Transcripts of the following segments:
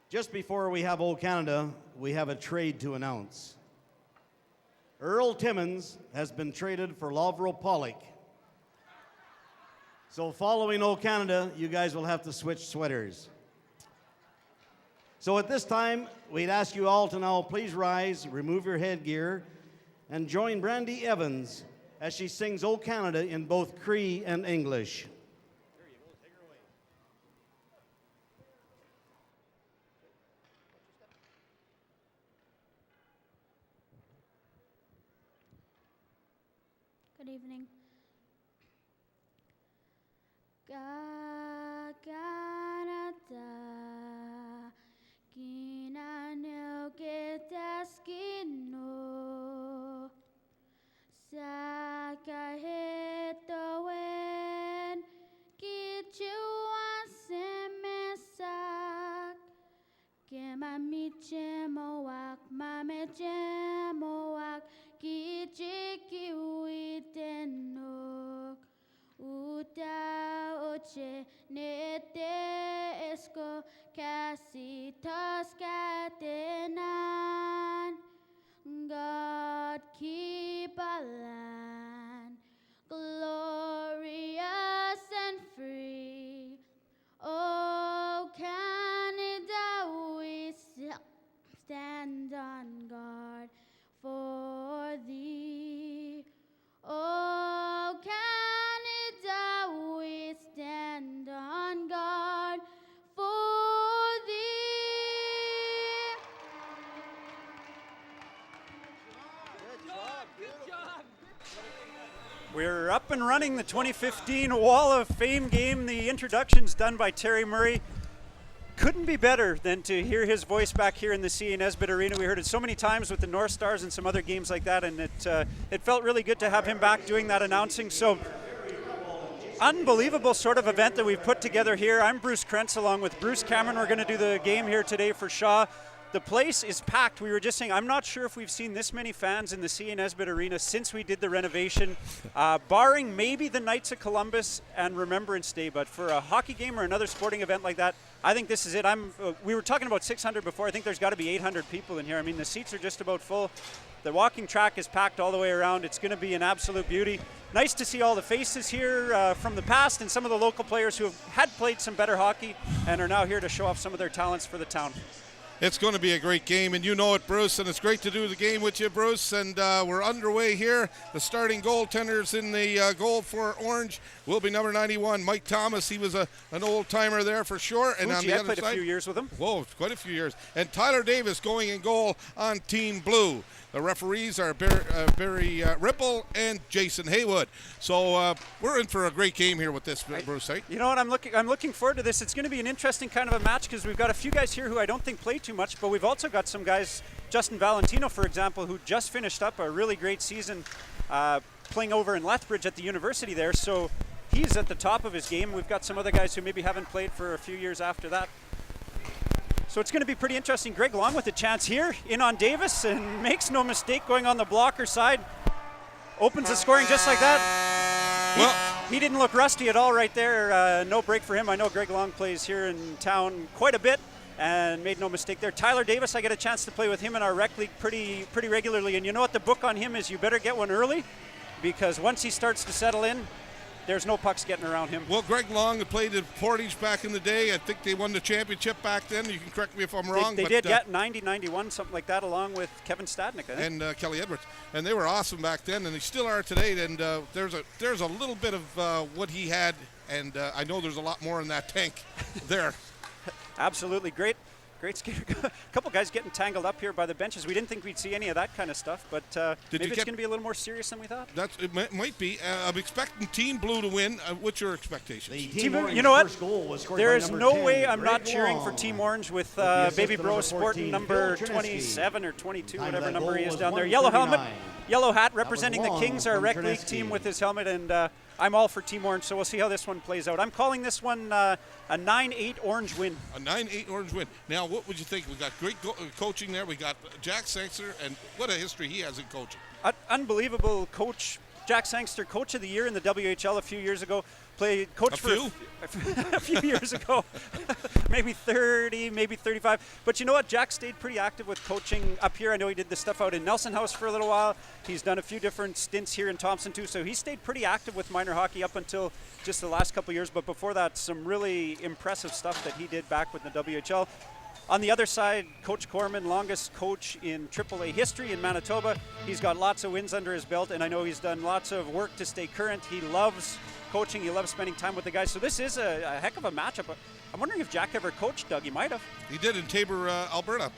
Just before we have Old Canada, we have a trade to announce. Earl Timmins has been traded for Lovro Pollock. So following Old Canada, you guys will have to switch sweaters. So at this time, we'd ask you all to now please rise, remove your headgear, and join Brandy Evans as she sings Old Canada in both Cree and English. Good evening. Canada, kinanel ketaskino, sakahetowen, kichuan semesak, kemamichemoak, mamechemoak, kichikiwitenok. Uta oche nete esco casitas catenan. God keep our land glorious and free. Oh, Canada, we stand on guard for thee. Oh, Canada, we stand on guard for thee. Good job. We're up and running the 2015 Wall of Fame game. The introduction's done by Terry Murray. Couldn't be better than to hear his voice back here in the C. Nesbitt Arena. We heard it so many times with the North Stars and some other games like that, and it felt really good to have him back doing that announcing. So, unbelievable sort of event that we've put together here. I'm Bruce Krentz along with Bruce Cameron. We're going to do the game here today for Shaw. The place is packed. We were just saying, I'm not sure if we've seen this many fans in the C. Nesbitt Arena since we did the renovation, barring maybe the Knights of Columbus and Remembrance Day. But for a hockey game or another sporting event like that, I think this is it. We were talking about 600 before. I think there's got to be 800 people in here. I mean, the seats are just about full. The walking track is packed all the way around. It's going to be an absolute beauty. Nice to see all the faces here from the past and some of the local players who had played some better hockey and are now here to show off some of their talents for the town. It's going to be a great game, and you know it, Bruce, and it's great to do the game with you, Bruce, and we're underway here. The starting goaltenders in the goal for Orange will be number 91, Mike Thomas. He was an old-timer there for sure. And on the other played side, a few years with him. Whoa, quite a few years. And Tyler Davis going in goal on Team Blue. The referees are Barry Ripple and Jason Haywood. So we're in for a great game here with this, Bruce. Right? You know what? I'm looking forward to this. It's going to be an interesting kind of a match because we've got a few guys here who I don't think play too much, but we've also got some guys, Justin Valentino, for example, who just finished up a really great season playing over in Lethbridge at the university there. So he's at the top of his game. We've got some other guys who maybe haven't played for a few years after that. So it's going to be pretty interesting. Greg Long with a chance here, in on Davis, and makes no mistake going on the blocker side. Opens the scoring just like that. Well, he didn't look rusty at all right there. No break for him. I know Greg Long plays here in town quite a bit and made no mistake there. Tyler Davis, I get a chance to play with him in our rec league pretty regularly. And you know what the book on him is? You better get one early, because once he starts to settle in, there's no pucks getting around him. Well, Greg Long played at Portage back in the day. I think they won the championship back then. You can correct me if I'm wrong. They did get 90, 91, something like that, along with Kevin Stadnick, I think. And Kelly Edwards. And they were awesome back then, and they still are today. And there's a little bit of what he had, and I know there's a lot more in that tank there. Absolutely. Great skater. A couple guys getting tangled up here by the benches. We didn't think we'd see any of that kind of stuff, but maybe it's going to be a little more serious than we thought. It might be. I'm expecting Team Blue to win. What's your expectations? You know what? There is no way I'm not cheering for Team Orange with Baby Bro sporting number 27 or 22, whatever number he is down there. Yellow helmet, yellow hat, representing the Kings, our rec league team, with his helmet, and I'm all for Team Orange, so we'll see how this one plays out. I'm calling this one a 9-8 Orange win. A 9-8 Orange win. Now, what would you think? We got great coaching there. We got Jack Sangster, and what a history he has in coaching. Unbelievable coach. Jack Sangster, Coach of the Year in the WHL a few years ago. Coached for a few years ago, maybe 30, maybe 35. But you know what? Jack stayed pretty active with coaching up here. I know he did the stuff out in Nelson House for a little while. He's done a few different stints here in Thompson too. So he stayed pretty active with minor hockey up until just the last couple of years. But before that, some really impressive stuff that he did back with the WHL. On the other side, Coach Corman, longest coach in AAA history in Manitoba. He's got lots of wins under his belt, and I know he's done lots of work to stay current. He loves coaching. He loves spending time with the guys. So this is a heck of a matchup. I'm wondering if Jack ever coached Doug. He might have. He did in Tabor, Alberta.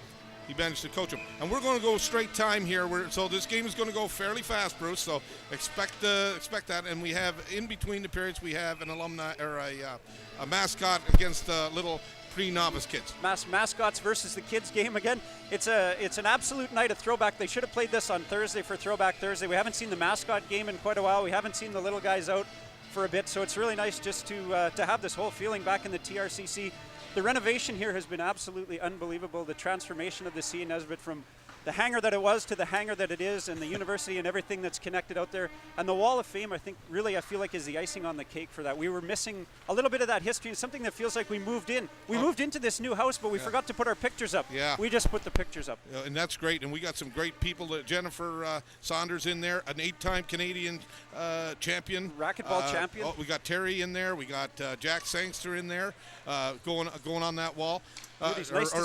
He managed to coach him. And we're going to go straight time here. So this game is going to go fairly fast, Bruce. So expect that. And we have, in between the periods, we have an alumni or a mascot against little pre-novice kids. Mascots versus the kids game again. It's an absolute night of throwback. They should have played this on Thursday for Throwback Thursday. We haven't seen the mascot game in quite a while. We haven't seen the little guys out for a bit, so it's really nice just to have this whole feeling back in the TRCC. The renovation here has been absolutely unbelievable. The transformation of the C. Nesbitt from the hangar that it was to the hangar that it is, and the university and everything that's connected out there. And the Wall of Fame, I think, really, I feel like is the icing on the cake for that. We were missing a little bit of that history, and something that feels like we moved in. We moved into this new house, but we forgot to put our pictures up. Yeah. We just put the pictures up. And that's great. And we got some great people. Jennifer Saunders in there, an 8-time Canadian champion. Racquetball champion. We got Terry in there. We got Jack Sangster in there going on that wall.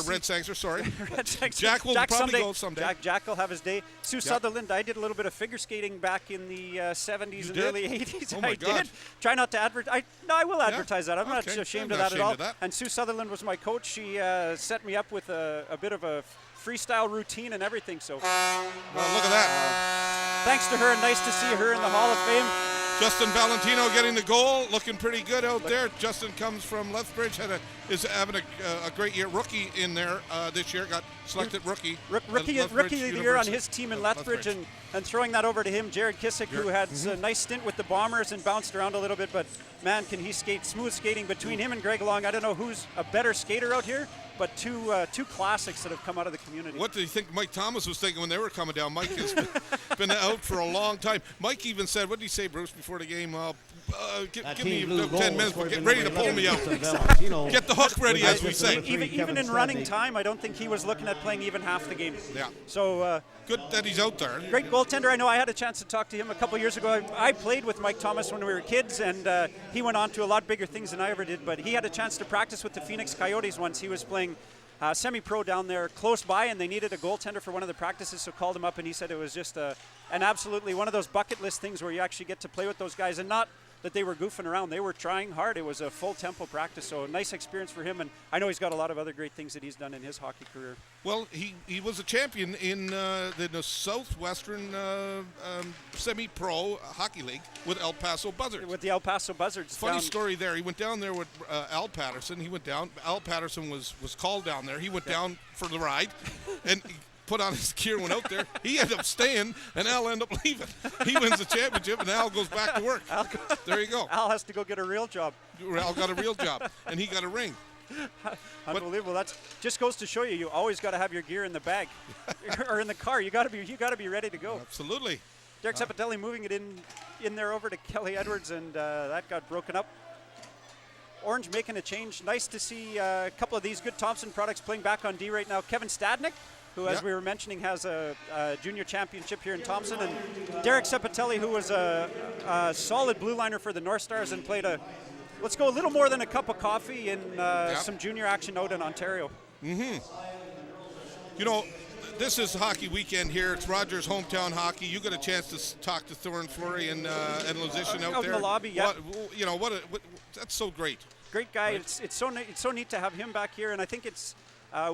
Red Sangster, sorry. Red Sangster. Jack will probably go someday. Jack will have his day. Sue Sutherland, I did a little bit of figure skating back in the 70s and early 80s. Oh my God. Did. Try not to advertise. No, I will advertise that. I'm not ashamed of that at all. And Sue Sutherland was my coach. She set me up with a bit of a freestyle routine and everything. So, look at that. Thanks to her, and nice to see her in the Hall of Fame. Justin Valentino getting the goal, looking pretty good out there. Justin comes from Lethbridge, is having a great year. Rookie in there this year, got selected rookie. Rookie of the year on his team in Lethbridge, and throwing that over to him, Jared Kissick, who had a nice stint with the Bombers and bounced around a little bit, but man, can he skate. Smooth skating between him and Greg Long. I don't know who's a better skater out here, but two classics that have come out of the community. What do you think Mike Thomas was thinking when they were coming down? Mike has been out for a long time. Mike even said, what did he say, Bruce, before the game? Give me 10 minutes, but get ready to pull me out. Get the hook ready, as we say. Even in running time, I don't think he was looking at playing even half the game. Yeah. So good that he's out there. Great goaltender. I know I had a chance to talk to him a couple years ago. I played with Mike Thomas when we were kids, and he went on to a lot bigger things than I ever did, but he had a chance to practice with the Phoenix Coyotes once. He was playing semi-pro down there close by, and they needed a goaltender for one of the practices, so called him up, and he said it was just an absolutely one of those bucket list things where you actually get to play with those guys, and not that they were goofing around. They were trying hard. It was a full tempo practice, so a nice experience for him, and I know he's got a lot of other great things that he's done in his hockey career. Well, he was a champion in the Southwestern semi-pro hockey league with El Paso Buzzards. With the El Paso Buzzards. Funny story there. He went down there with Al Patterson. He went down. Al Patterson was called down there. He went down for the ride, and he put on his gear, went out there. He ended up staying, and Al ended up leaving. He wins the championship, and Al goes back to work. There you go. Al has to go get a real job. Al got a real job, and he got a ring. Unbelievable. That just goes to show you always got to have your gear in the bag or in the car. You got to be ready to go. Absolutely. Derek Cepatelli moving it in there over to Kelly Edwards, and that got broken up. Orange making a change. Nice to see a couple of these good Thompson products playing back on D right now. Kevin Stadnick, who, as we were mentioning, has a junior championship here in Thompson, and Derek Cepatelli, who was a solid blue liner for the North Stars and played let's go a little more than a cup of coffee in some junior action out in Ontario. Mm-hmm. You know, this is hockey weekend here. It's Rogers Hometown Hockey. You got a chance to talk to Thorin Fleury and Lozician out there. In the lobby, yeah. That's so great. Great guy. Right? It's so neat to have him back here, and I think it's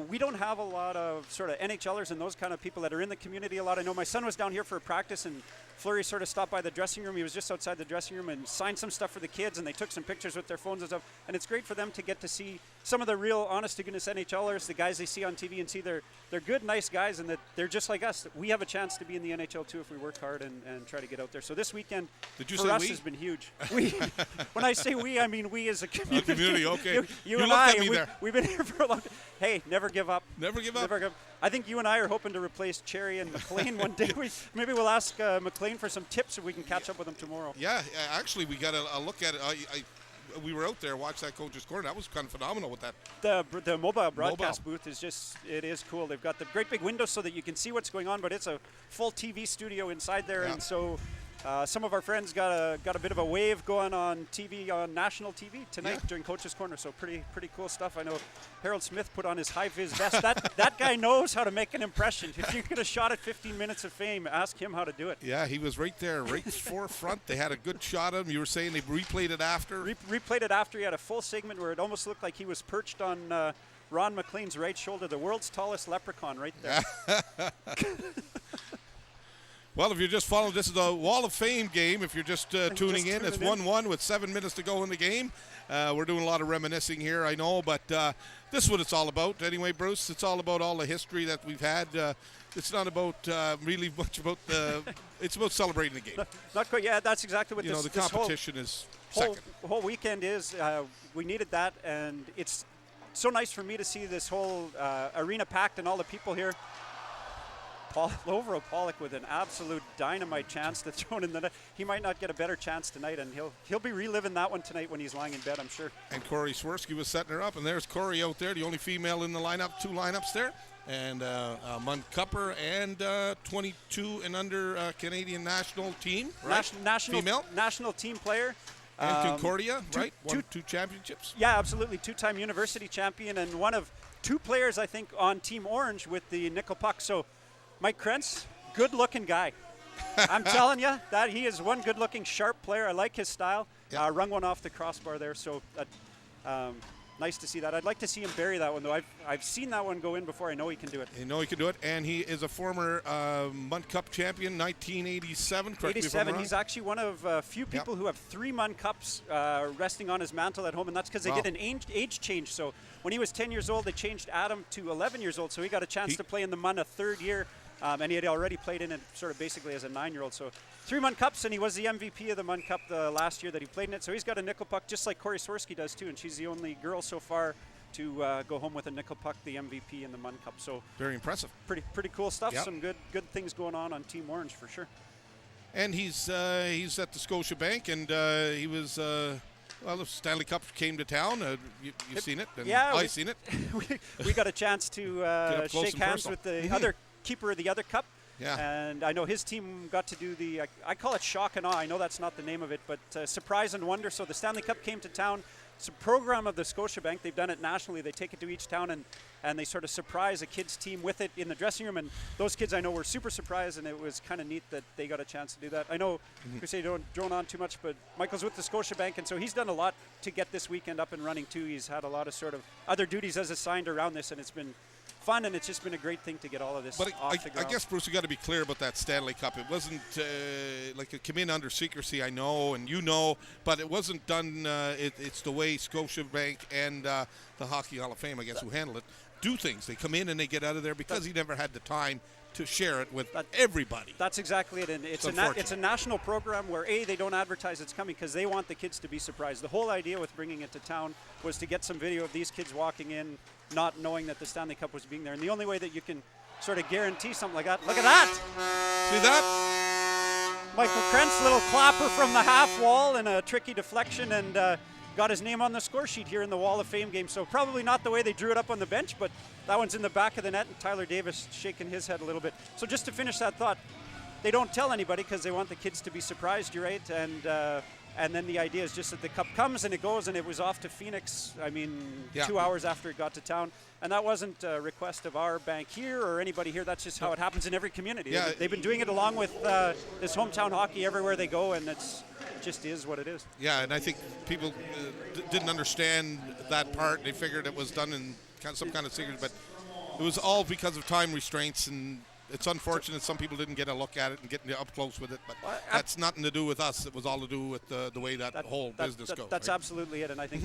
we don't have a lot of sort of NHLers and those kind of people that are in the community a lot. I know my son was down here for a practice, and Fleury sort of stopped by the dressing room. He was just outside the dressing room and signed some stuff for the kids, and they took some pictures with their phones and stuff. And it's great for them to get to see some of the real, honest-to-goodness NHLers, the guys they see on TV, and see they're good, nice guys, and that they're just like us. We have a chance to be in the NHL too if we work hard and try to get out there. So this weekend for us has been huge. When I say we, I mean we as a community. Okay. You and I, we've been here for a long time. Hey, never give up. Never give up. Never give up. I think you and I are hoping to replace Cherry and McLean one day. Maybe we'll ask McLean for some tips if we can catch up with him tomorrow. Yeah, actually, we got a look at it. We were out there, watched that coach's corner. That was kind of phenomenal with that. The mobile broadcast booth is it is cool. They've got the great big windows so that you can see what's going on, but it's a full TV studio inside there, and so some of our friends got a bit of a wave going on TV, on national TV tonight during Coach's Corner. So pretty cool stuff. I know Harold Smith put on his high vis vest. That guy knows how to make an impression. If you get a shot at 15 minutes of fame, ask him how to do it. Yeah, he was right there, right forefront. They had a good shot of him. You were saying they replayed it after. Replayed it after. He had a full segment where it almost looked like he was perched on Ron McLean's right shoulder, the world's tallest leprechaun, right there. Well, if you're just following, this is a Wall of Fame game. If you're just tuning in, it's 1-1 with 7 minutes to go in the game. We're doing a lot of reminiscing here, I know, but this is what it's all about. Anyway, Bruce, it's all about all the history that we've had. It's not about really much about it's about celebrating the game. Not quite. Yeah, that's exactly what the competition is second. Whole weekend is. We needed that, and it's so nice for me to see this whole arena packed and all the people here. Lovro Pollock with an absolute dynamite chance to throw it in the net. He might not get a better chance tonight, and he'll be reliving that one tonight when he's lying in bed, I'm sure. And Corey Swirsky was setting her up, and there's Corey out there, the only female in the lineup, 2 lineups there. And Munn Cupper and 22 and under Canadian national team, right? National female national team player. And Concordia, right? Won 2 championships. Yeah, absolutely. 2-time university champion, and one of 2 players, I think, on Team Orange with the nickel puck. So Mike Krentz, good-looking guy. I'm telling you, that he is one good-looking, sharp player. I like his style. Yeah. Rung one off the crossbar there, so nice to see that. I'd like to see him bury that one, though. I've seen that one go in before. I know he can do it. You know he can do it, and he is a former Munn Cup champion, 1987. Correct me if I'm wrong. He's actually one of a few people who have 3 Munn Cups resting on his mantle at home, and that's because they did an age change. So when he was 10 years old, they changed Adam to 11 years old, so he got a chance to play in the Munn a 3rd year. And he had already played in it sort of basically as a 9-year-old. So 3 Munn Cups, and he was the MVP of the Munn Cup the last year that he played in it. So he's got a nickel puck just like Corey Swirsky does too, and she's the only girl so far to go home with a nickel puck, the MVP in the Munn Cup. So very impressive. Pretty cool stuff. Yep. Some good things going on Team Orange for sure. And he's at the Scotiabank, and he was well, the Stanley Cup came to town. You've seen it, and I've seen it. we got a chance to shake hands with the other keeper of the other cup. Yeah. And I know his team got to do the, I call it shock and awe. I know that's not the name of it, but surprise and wonder. So the Stanley Cup came to town. It's a program of the Scotiabank. They've done it nationally. They take it to each town, and they sort of surprise a kid's team with it in the dressing room. And those kids, I know, were super surprised, and it was kind of neat that they got a chance to do that. I know, Crusade don't drone on too much, but Michael's with the Scotiabank, and so he's done a lot to get this weekend up and running too. He's had a lot of sort of other duties as assigned around this, and it's been fun, and it's just been a great thing to get all of this off the ground. I guess, Bruce, you got to be clear about that Stanley Cup. It wasn't like it came in under secrecy, I know, and you know, but it wasn't done. It's the way Scotiabank and the Hockey Hall of Fame, I guess, who handle it, do things. They come in and they get out of there because he never had the time to share it with everybody. That's exactly it, and it's a national program where they don't advertise it's coming because they want the kids to be surprised. The whole idea with bringing it to town was to get some video of these kids walking in, not knowing that the Stanley Cup was being there, and the only way that you can sort of guarantee something like that. Look at that! See that? Michael Krentz, little clapper from the half wall and a tricky deflection, and got his name on the score sheet here in the Wall of Fame game. So probably not the way they drew it up on the bench, but that one's in the back of the net, and Tyler Davis shaking his head a little bit. So just to finish that thought, they don't tell anybody because they want the kids to be surprised, you're right, and then the idea is just that the cup comes and it goes, and it was off to Phoenix, 2 hours after it got to town. And that wasn't a request of our bank here or anybody here. That's just how it happens in every community. Yeah. They've been doing it along with this hometown hockey everywhere they go, and it just is what it is. Yeah, and I think people didn't understand that part. They figured it was done in some kind of secret, but it was all because of time restraints, and it's unfortunate some people didn't get a look at it and get up close with it, but that's nothing to do with us. It was all to do with the way that whole business goes. That's right? absolutely it, and I think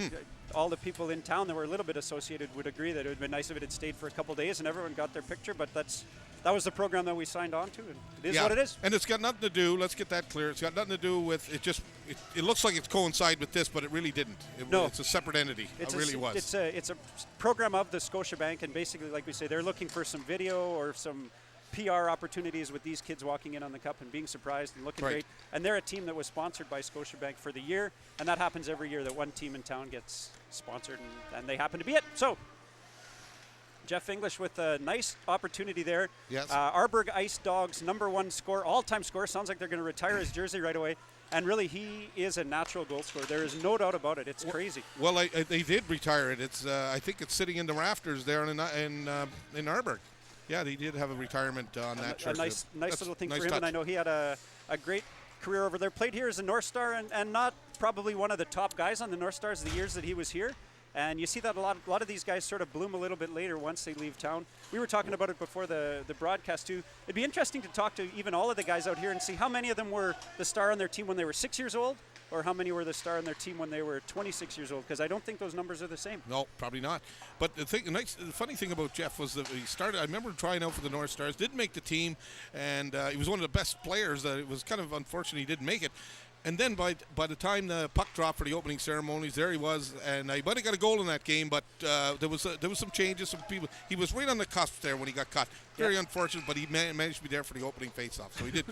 all the people in town that were a little bit associated would agree that it would have been nice if it had stayed for a couple days and everyone got their picture, but that's that was the program that we signed on to, and it is Yeah. what it is. And it's got nothing to do, let's get that clear, it's got nothing to do with, it looks like it's coincide with this, but it really didn't. No. It's a separate entity. It really was. It's a program of the Scotiabank, and basically, like we say, they're looking for some video or some PR opportunities with these kids walking in on the cup and being surprised and looking Right. great. And they're a team that was sponsored by Scotiabank for the year, and that happens every year that one team in town gets sponsored, and they happen to be it. So Jeff English with a nice opportunity there. Yes. Arborg Ice Dogs #1 score, all-time score. Sounds like they're going to retire his jersey right away. And really, he is a natural goal scorer. There is no doubt about it. It's crazy. Well, they did retire it. It's I think it's sitting in the rafters there in Arborg. Yeah, they did have a retirement on that shirt. A nice little thing nice for him. touch. And I know he had a great career over there. Played here as a North Star and not probably one of the top guys on the North Stars the years that he was here. And you see that a lot of these guys sort of bloom a little bit later once they leave town. We were talking about it before the broadcast too. It'd be interesting to talk to even all of the guys out here and see how many of them were the star on their team when they were 6 years old, or how many were the star on their team when they were 26 years old, because I don't think those numbers are the same. No, probably not. But the funny thing about Jeff was that he started, I remember trying out for the North Stars, didn't make the team, and he was one of the best players. It was kind of unfortunate he didn't make it. And then by the time the puck dropped for the opening ceremonies, there he was, and he might have got a goal in that game, but there was some changes. Some people, he was right on the cusp there when he got cut. Very unfortunate, but he managed to be there for the opening face-off. So he did.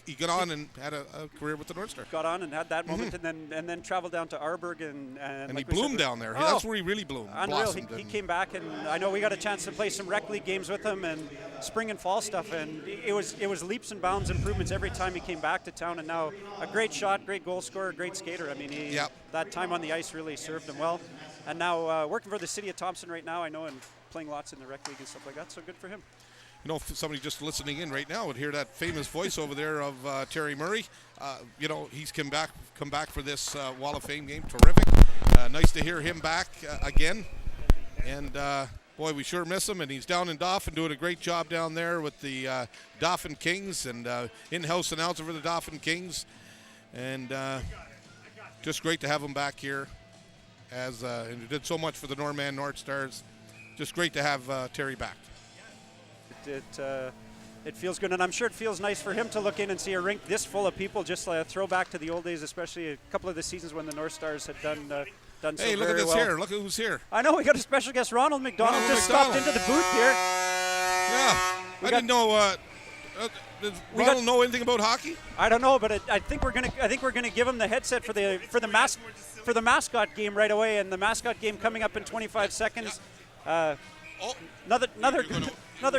He got on and had a career with the North Star. Got on and had that moment, and then traveled down to Arborg and he like we said, bloomed down there. Oh, That's where he really bloomed. unreal. Blossomed. He came back, and I know we got a chance to play some rec league games with him and spring and fall stuff, and it was leaps and bounds improvements every time he came back to town. And now a great shot, great goal scorer, great skater. I mean, that time on the ice really served him well. And now working for the city of Thompson right now, I know, and playing lots in the rec league and stuff like that. So good for him. You know, if somebody just listening in right now would hear that famous voice over there of Terry Murray. You know, he's come back for this Wall of Fame game. Terrific. Nice to hear him back again. And boy, we sure miss him. And he's down in Dauphin doing a great job down there with the Dauphin Kings and in-house announcer for the Dauphin Kings. And just great to have him back here. And he did so much for the Norman North Stars. Just great to have Terry back. It feels good, and I'm sure it feels nice for him to look in and see a rink this full of people. Just a throwback to the old days, especially a couple of the seasons when the North Stars had done so Hey, look at very this well. here. Look at who's here. I know we got a special guest, Ronald McDonald, just stopped into the booth here. Yeah, I didn't know. Does Ronald know anything about hockey? I don't know, but I think we're gonna give him the headset for the Mascot game right away, and the Mascot game coming up in 25 seconds. Another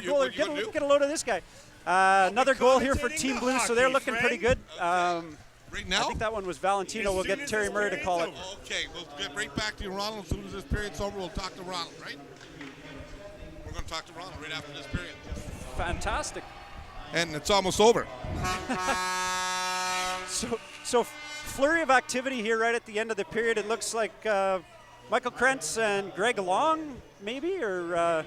goal. Get a load of this guy. Another goal here for Team Blue, so they're looking pretty good. Right now? I think that one was Valentino. We'll get Terry Murray to call it. Okay, we'll get right back to you, Ronald. As soon as this period's over, we'll talk to Ronald, right? We're going to talk to Ronald right after this period. Fantastic. And it's almost over. So flurry of activity here right at the end of the period. It looks like Michael Krentz and Greg Long, maybe, or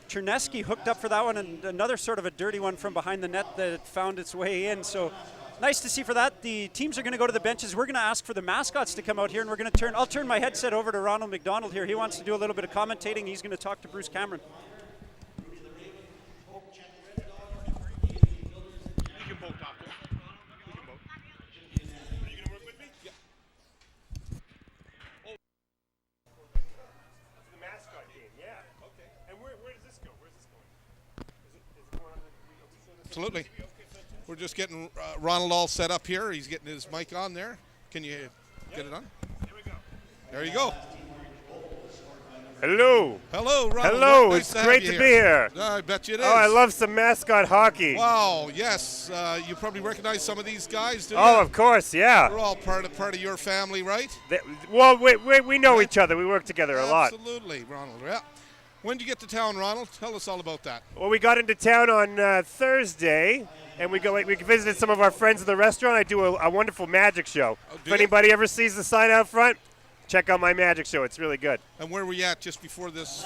Chernesky hooked up for that one, and another sort of a dirty one from behind the net that found its way in. So nice to see for that. The teams are going to go to the benches. We're going to ask for the Mascots to come out here, and I'll turn my headset over to Ronald McDonald here. He wants to do a little bit of commentating. He's going to talk to Bruce Cameron. Absolutely. We're just getting Ronald all set up here. He's getting his mic on there. Can you get it on? There you go. Hello. Hello, Ronald. Hello. Nice It's to have great you to here. be here. I bet you it is. Oh, I love some Mascot hockey. Wow, yes. You probably recognize some of these guys, do you? Oh, of course, yeah. They're all part of your family, right? Well, we know each other. We work together a lot. Absolutely, Ronald. Yeah. When did you get to town, Ronald? Tell us all about that. Well, we got into town on Thursday, and we visited some of our friends at the restaurant. I do a wonderful magic show. Oh, do If you? anybody ever sees the sign out front, check out my magic show. It's really good. And where were you at just before this?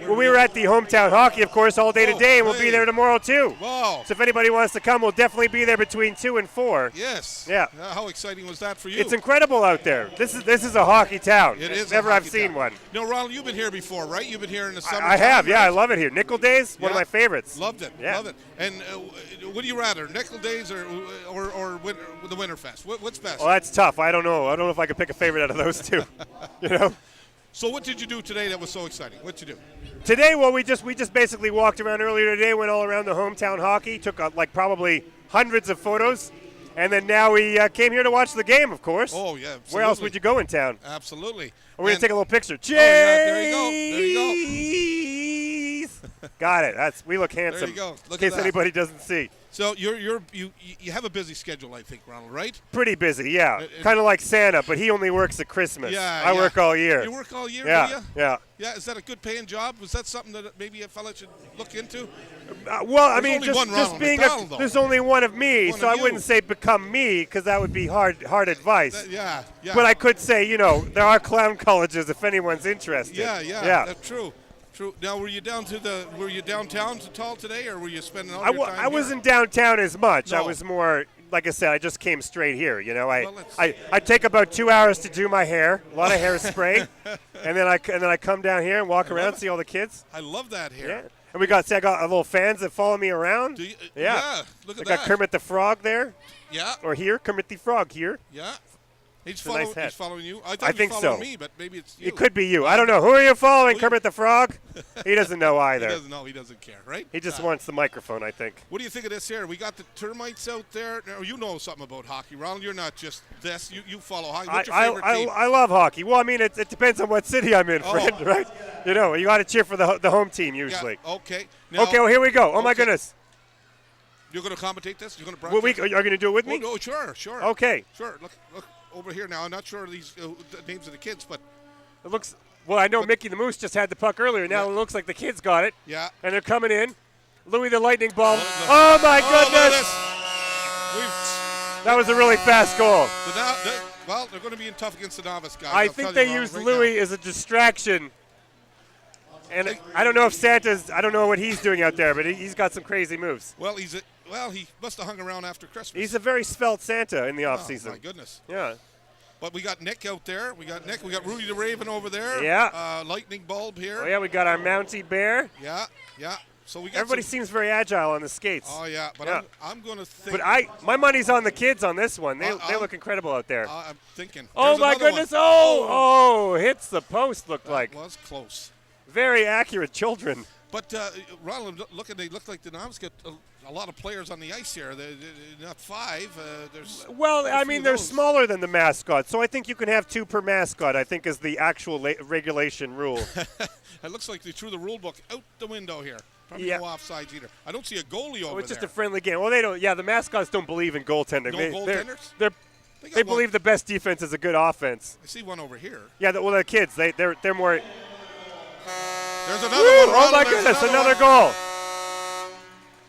Well, we were at the hometown hockey, of course, all day today, and we'll be there tomorrow too. Wow. So if anybody wants to come, we'll definitely be there between 2 and 4. Yes. Yeah. How exciting was that for you? It's incredible out there. This is a hockey town. It is. Never I've seen one. No, Ronald, you've been here before, right? You've been here in the summer. I have. right? Yeah, I love it here. Nickel Days, one of my favorites. Loved it. Yeah. Love it. And what do you rather, Nickel Days or the Winterfest? What's best? Well, that's tough. I don't know. I don't know if I could pick a favorite out of those two. You know. So what did you do today that was so exciting? What'd you do? Today, well, we just basically walked around earlier today, went all around the hometown hockey, took like probably hundreds of photos, and then now we came here to watch the game, of course. Oh yeah. Absolutely. Where else would you go in town? Absolutely. We're gonna take a little picture. Cheese! Oh yeah, there you go. There you go. Got it. We look handsome. There you go. Look in at case that. anybody doesn't see. So you have a busy schedule, I think, Ronald, right? Pretty busy, yeah. Kind of like Santa, but he only works at Christmas. Yeah. I work all year. You work all year, yeah, do you? Yeah. Yeah. Is that a good paying job? Was that something that maybe a fella should look into? Well, I There's mean, only just, one just Ronald being McDonald, though. there's only one of me, One so of I you. wouldn't say become me because that would be hard advice. Yeah. But I could say, there are clown colleges if anyone's interested. Yeah. That's true. True. Now, were you downtown at all today, or were you spending all your time I here? wasn't downtown as much. I No. was more, like I said, I just came straight here. Well, I take about 2 hours to do my hair, a lot of hairspray, and then I come down here and walk around, see all the kids. I love that hair. Yeah. And I got a little fans that follow me around. Do you, Yeah. Look at I that. got Kermit the Frog there, Yeah. or here, Kermit the Frog here. Yeah. He's a nice hat. He's following you. I thought I he think was following so. me, but maybe it's you. It could be you. I don't know. Who are you following, Who- Kermit the Frog? He doesn't know He either. doesn't know. He doesn't care, right? He just wants the microphone, I think. What do you think of this here? We got the termites out there. Now, you know something about hockey, Ronald. You're not just this. You follow hockey. What's your favorite team? I love hockey. Well, I mean, it depends on what city I'm in, Oh. friend, right? You got to cheer for the home team usually. Yeah, okay. Now, Okay, well, here we go. Oh, my okay. goodness. You're going to commentate this? You're going to Well, broadcast are you going to do it with Oh, me? no, sure. Okay. Sure. Look over here now. I'm not sure of these the names of the kids, but It looks. Well, I know Mickey the Moose just had the puck earlier. Now Yeah. it looks like the kids got it. yeah. And they're coming in. Louis the Lightning Ball. Look. Oh, my Oh, look at goodness. this. We've That was a really fast goal. well, they're going to be in tough against the novice guys. I I'll think tell they you, Ronald, used right Louis now. as a distraction. And I don't know if I don't know what he's doing out there, but he's got some crazy moves. Well, he must have hung around after Christmas. He's a very svelte Santa in the Oh, offseason. my goodness. Yeah. But we got Nick out there. We got Rudy the Raven over there. Yeah. Lightning Bulb here. Oh, yeah, we got our Mountie Bear. Yeah. So we got Everybody seems very agile on the skates. Oh yeah, but Yeah. I'm going to think. But my money's on the kids on this one. They I'm- look incredible out there. I'm thinking. Oh There's my another goodness! one. Oh, hits the post. Looked That like was close. very accurate children. But Ronald, they look like the Noms got a lot of players on the ice here. They're not five. There's Well, quite a I few mean of they're those. smaller than the mascot, so I think you can have 2 per mascot. I think is the actual regulation rule. It looks like they threw the rule book out the window here. Probably Yeah. no offsides either. I don't see a goalie Oh, over it's just there. a friendly game. Well, they don't. Yeah, the mascots don't believe in goaltending. No They're- goaltenders? They're, They got they one- believe the best defense is a good offense. I see one over here. Yeah, the kids. They're more. There's another Woo! one. Oh Ronald, my there's goodness! Another one. goal.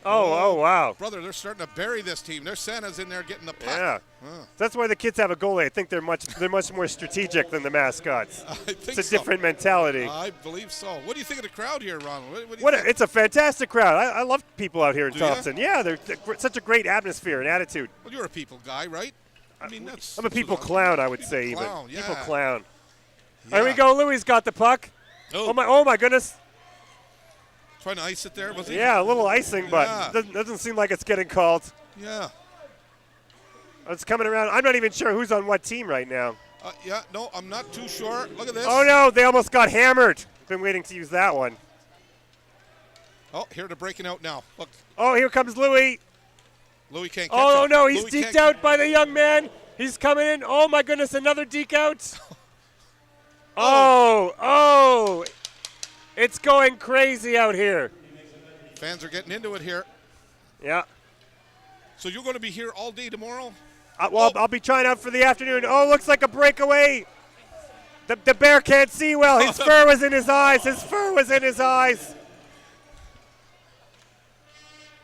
Oh wow. Brother, they're starting to bury this team. There's Santa's in there getting the puck. Yeah. Huh. That's why the kids have a goalie. I think they're much more strategic than the mascots. I think It's a so. different mentality. I believe so. What do you think of the crowd here, Ronald? What do you What think? it's a fantastic crowd. I love people out here in Do ya? Thompson. Yeah, they're such a great atmosphere and attitude. Well, you're a people guy, right? I mean, that's. I'm a people that's- clown, I would people say clown, even. Yeah. People clown. Yeah. There we go. Louis got the puck. Oh, Oh my goodness. trying to ice it there, was he? Yeah, a little icing, but Yeah. doesn't seem like it's getting called. Yeah. It's coming around. I'm not even sure who's on what team right now. Yeah. No, I'm not too sure. Look at this. Oh no, they almost got hammered. Been waiting to use that one. Oh, here they're breaking out now. Look, Oh, here comes Louis. Louis can't catch Oh him. no, he's Louis deked can't- out by the young man. He's coming in. Oh my goodness, another deke out. Oh, it's going crazy out here. Fans are getting into it here. Yeah. So you're going to be here all day tomorrow? I'll be trying out for the afternoon. Oh, looks like a breakaway. The bear can't see well. His fur was in his eyes. His fur was in his eyes.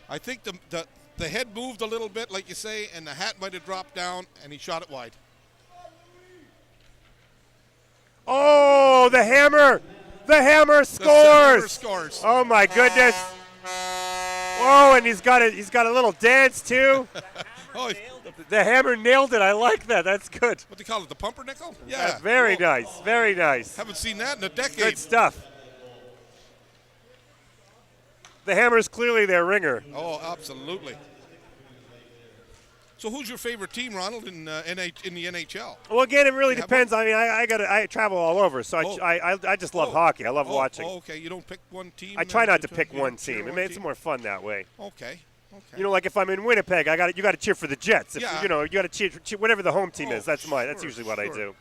I think the head moved a little bit, like you say, and the hat might have dropped down, and he shot it wide. Oh, the hammer! The hammer The scores! hammer scores. Oh my goodness! Oh, and he's got a little dance too. Oh, The hammer nailed it. I like that. That's good. what do you call it? The pumpernickel? Yeah. That's very Cool. nice. Very nice. Haven't seen that in a decade. Good stuff. The hammer is clearly their ringer. Oh, absolutely. So, who's your favorite team, Ronald, in the NHL? Well, again, it really You have depends. I mean, I travel all over, so Oh. I just love hockey. I love watching. Oh, okay. You don't pick one team. I try not to pick you one cheer team. It one makes it team? more fun that way. Okay. Okay. You know, like if I'm in Winnipeg, you got to cheer for the Jets. If, Yeah. You know, you got to cheer whatever the home team Oh, is. That's sure, usually what I sure. do.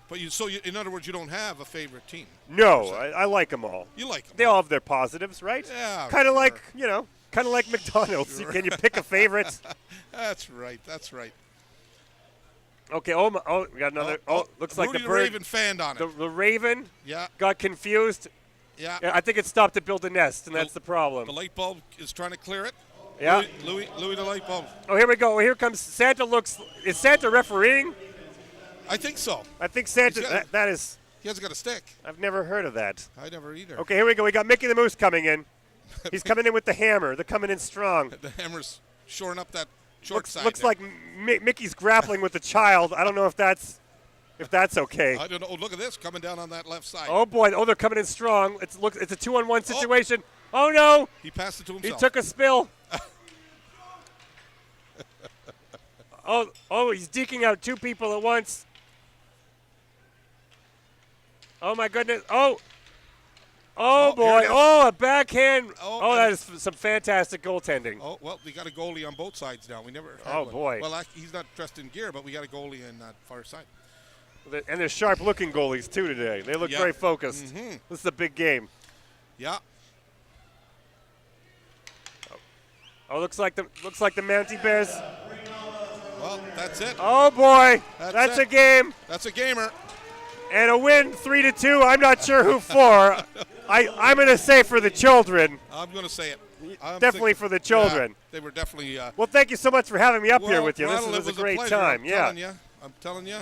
But in other words, you don't have a favorite team. No, I like them all. You like them. They all have their positives, right? Yeah, Kind of sure. like kind of like McDonald's. Sure. Can you pick a favorite? That's right. That's right. Okay. We got another. Looks like Rudy the the bird. Raven fanned on it. The Raven Yeah. got confused. Yeah. Yeah, I think it stopped to build a nest, and that's the problem. The light bulb is trying to clear it. Yeah. Louis, the light bulb. Oh, here we go. Here comes Santa. Is Santa refereeing? I think so. I think Santa. He's got- That is. He hasn't got a stick. I've never heard of that. I never either. Okay, here we go. We got Mickey the Moose coming in. He's coming in with the hammer. They're coming in strong. The hammer's shoring up that short side. Looks there. like Mickey's grappling with the child. I don't know if that's okay. I don't know. Oh, look at this coming down on that left side. Oh boy! Oh, they're coming in strong. It's a 2-on-1 situation. Oh no! He passed it to He himself. took a spill. Oh, he's deking out two people at once. Oh my goodness! Oh boy! here it is. Oh, a backhand! Oh, Oh, that is some fantastic goaltending. Oh, well, we got a goalie on both sides now. We never had Oh, one. boy. Well, he's not dressed in gear, but we got a goalie in that far side. And they're sharp-looking goalies too today. They look Yeah. very focused. Mhm. This is a big game. Yeah. Oh, looks like the Mountie Bears. Well, that's it. Oh boy, That's that's it. a game That's a gamer. and a win, 3-2. I'm not sure who for. I'm going to say for the children. I'm going to say it. Definitely for the children. Yeah, they were definitely. Well, thank you so much for having me up here well, with you. This Ronald, was it a great pleasure. time. Yeah. I'm telling you,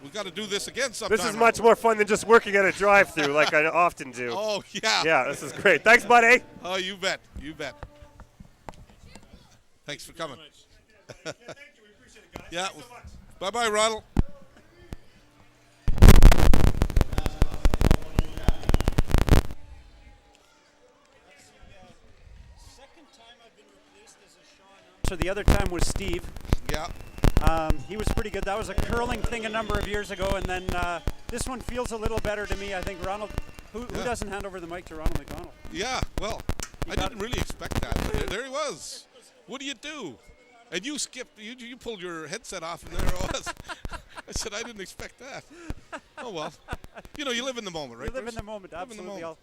we got to do this again sometime. This is much more fun than just working at a drive-through like I often do. Oh yeah. Yeah, this is great. Thanks, buddy. Oh, you bet. You bet. Thanks for coming. Yeah. Bye bye, Ronald. So the other time was Steve. Yeah. He was pretty good. That was a curling thing a number of years ago, and then this one feels a little better to me. I think Ronald, who doesn't hand over the mic to Ronald McDonald? Yeah. Well, I didn't really expect that. But there he was. What do you do? And you skipped. You pulled your headset off, and there it was. I said I didn't expect that. Oh well. You know, you live in the moment, right? You live in Bruce? the moment, Live in the absolutely. moment.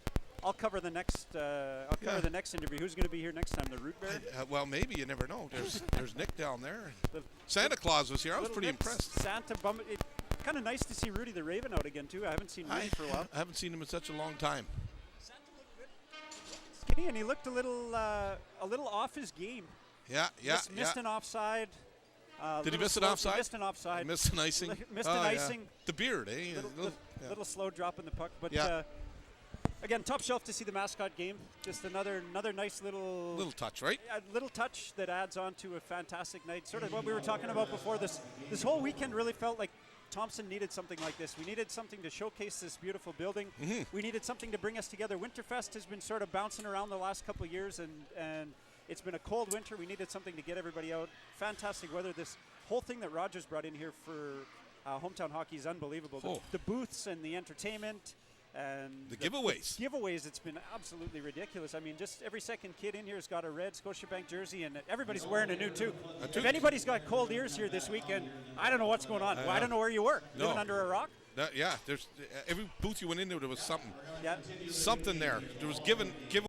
I'll cover the next. I'll cover the next interview. Who's going to be here next time? The Root Bear. Well, maybe you never know. There's Nick down there. Santa Claus was here. I was Little pretty Nick's impressed. Santa bum. Kind of nice to see Rudy the Raven out again too. I haven't seen Rudy for a while. I haven't seen him in such a long time. Skinny, and he looked a little off his game. Yeah. Missed an offside. Did he miss an slow- offside? He missed an offside. Missed an icing. Missed an Oh, yeah. icing. The beard, eh? Little slow drop in the puck, but Yeah. again, top shelf to see the Mascot game. Just another nice Little touch, right? little touch that adds on to a fantastic night. Sort of what we were talking about before. This whole weekend really felt like Thompson needed something like this. We needed something to showcase this beautiful building. Mm-hmm. We needed something to bring us together. Winterfest has been sort of bouncing around the last couple of years, and it's been a cold winter. We needed something to get everybody out. Fantastic weather. This whole thing that Rogers brought in here for hometown hockey is unbelievable. Oh. The booths and the entertainment and The giveaways. Giveaways, it's been absolutely ridiculous. I mean, just every second kid in here has got a red Scotiabank jersey, and everybody's wearing a new toque. toque. If anybody's got cold ears here this weekend, I don't know what's going on. I don't know where you were. No. Living under a rock? Yeah. There's every booth you went into, there was something. Yeah. Something there. There was give